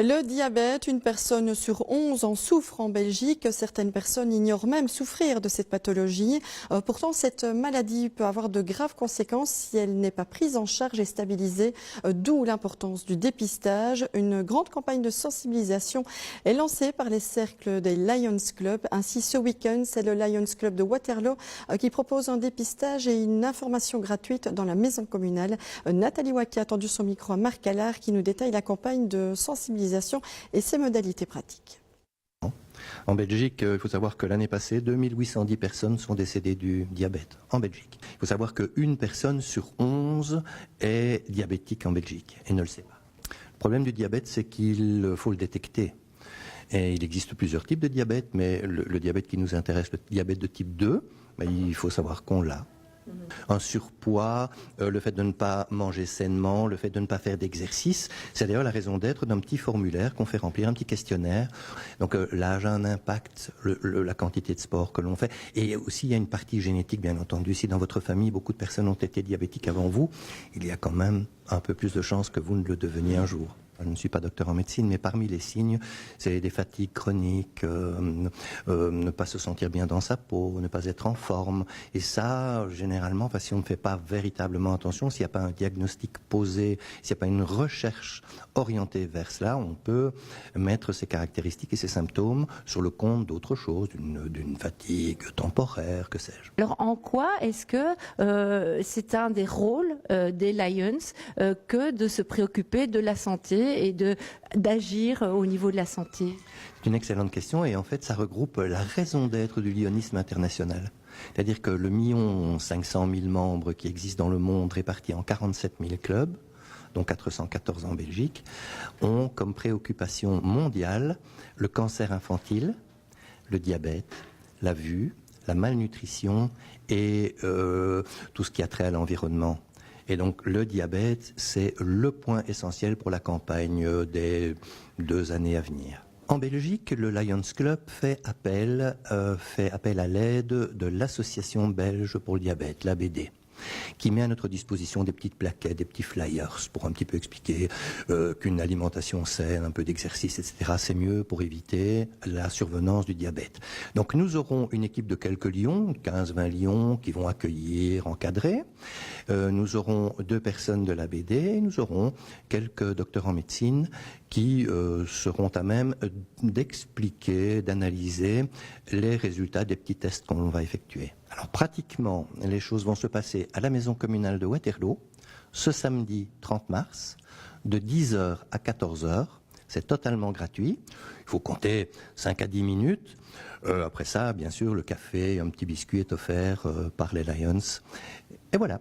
Le diabète, une personne sur 11 en souffre en Belgique. Certaines personnes ignorent même souffrir de cette pathologie. Pourtant, cette maladie peut avoir de graves conséquences si elle n'est pas prise en charge et stabilisée, d'où l'importance du dépistage. Une grande campagne de sensibilisation est lancée par les cercles des Lions Club. Ainsi, ce week-end, c'est le Lions Club de Waterloo qui propose un dépistage et une information gratuite dans la maison communale. Nathalie Waki a tendu son micro à Marc Allard qui nous détaille la campagne de sensibilisation et ses modalités pratiques. En Belgique, il faut savoir que l'année passée, 2810 personnes sont décédées du diabète en Belgique. Il faut savoir qu'une personne sur 11 est diabétique en Belgique et ne le sait pas. Le problème du diabète, c'est qu'il faut le détecter. Et il existe plusieurs types de diabète, mais le diabète qui nous intéresse, le diabète de type 2, il faut savoir qu'on l'a. Un surpoids, le fait de ne pas manger sainement, le fait de ne pas faire d'exercice. C'est d'ailleurs la raison d'être d'un petit formulaire qu'on fait remplir, un petit questionnaire. Donc l'âge a un impact, la quantité de sport que l'on fait. Et aussi il y a une partie génétique, bien entendu. Si dans votre famille, beaucoup de personnes ont été diabétiques avant vous, il y a quand même un peu plus de chances que vous ne le deveniez un jour. Je ne suis pas docteur en médecine, mais parmi les signes, c'est des fatigues chroniques, ne pas se sentir bien dans sa peau, ne pas être en forme. Et ça, généralement, si on ne fait pas véritablement attention, s'il n'y a pas un diagnostic posé, s'il n'y a pas une recherche orientée vers cela, on peut mettre ces caractéristiques et ces symptômes sur le compte d'autre chose, d'une fatigue temporaire, que sais-je. Alors en quoi est-ce que c'est un des rôles des Lions que de se préoccuper de la santé et d'agir au niveau de la santé? C'est une excellente question et en fait ça regroupe la raison d'être du lyonisme international. C'est-à-dire que le 1,5 million membres qui existent dans le monde répartis en 47 000 clubs, dont 414 en Belgique, ont comme préoccupation mondiale le cancer infantile, le diabète, la vue, la malnutrition et tout ce qui a trait à l'environnement. Et donc le diabète, c'est le point essentiel pour la campagne des 2 années à venir. En Belgique, le Lions Club fait appel à l'aide de l'Association belge pour le diabète, l'ABD, qui met à notre disposition des petites plaquettes, des petits flyers pour un petit peu expliquer qu'une alimentation saine, un peu d'exercice, etc. c'est mieux pour éviter la survenance du diabète. Donc nous aurons une équipe de quelques lions, 15-20 lions qui vont accueillir, encadrer. Nous aurons 2 personnes de l'ABD et nous aurons quelques docteurs en médecine qui seront à même d'expliquer, d'analyser les résultats des petits tests qu'on va effectuer. Alors pratiquement, les choses vont se passer à la maison communale de Waterloo, ce samedi 30 mars, de 10h à 14h. C'est totalement gratuit. Il faut compter 5 à 10 minutes. Après ça, bien sûr, le café, un petit biscuit est offert par les Lions. Et voilà.